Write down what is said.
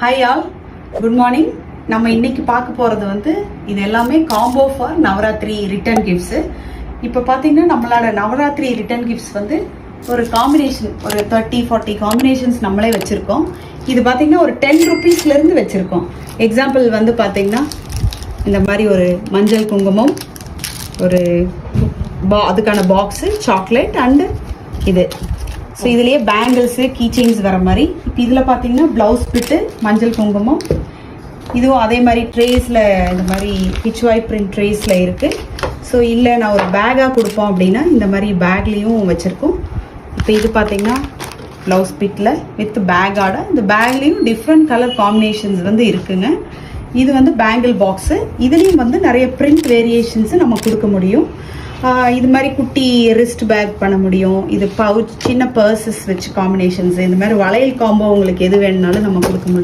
Hi all, good morning. நம்ம இன்னைக்கு பார்க்க போகிறது வந்து இது எல்லாமே combo for Navratri return gifts. இப்போ பார்த்தீங்கன்னா நம்மளோட நவராத்திரி ரிட்டர்ன் கிஃப்ட்ஸ் வந்து ஒரு காம்பினேஷன், ஒரு 30-40 காம்பினேஷன்ஸ் நம்மளே வச்சுருக்கோம். இது பார்த்தீங்கன்னா ஒரு 10 rupeesலேருந்து வச்சுருக்கோம். எக்ஸாம்பிள் வந்து பார்த்தீங்கன்னா இந்த மாதிரி ஒரு மஞ்சள் குங்குமம், ஒரு அதுக்கான பாக்ஸு, சாக்லேட் அண்டு இது. ஸோ இதுலேயே பேங்கிள்ஸு, கீ செயின்ஸ் வர மாதிரி. இப்போ இதில் பார்த்தீங்கன்னா ப்ளவுஸ் பிட்டு, மஞ்சள் குங்குமம், இதுவும் அதே மாதிரி ட்ரேஸில் இந்த மாதிரி பிச்வாய் பிரிண்ட் ட்ரேஸில் இருக்குது. ஸோ இல்லை நான் ஒரு பேக்காக கொடுப்போம் அப்படின்னா இந்த மாதிரி பேக்லேயும் வச்சுருக்கோம். இப்போ இது பார்த்தீங்கன்னா ப்ளவுஸ் பிட்டில் வித் பேக்கோட, இந்த பேக்லேயும் டிஃப்ரெண்ட் கலர் காம்பினேஷன்ஸ் வந்து இருக்குங்க. இது வந்து பேங்கிள் பாக்ஸு. இதுலேயும் வந்து நிறைய பிரிண்ட் வேரியேஷன்ஸு நம்ம கொடுக்க முடியும். இது மாதிரி குட்டி ரிஸ்ட் பேக் பண்ண முடியும். இது பவுச், சின்ன பர்சஸ் வச்சு காம்பினேஷன்ஸ், இந்த மாதிரி வளையல் காம்போ உங்களுக்கு எது வேணுனாலும் நம்ம கொடுக்க முடியும்.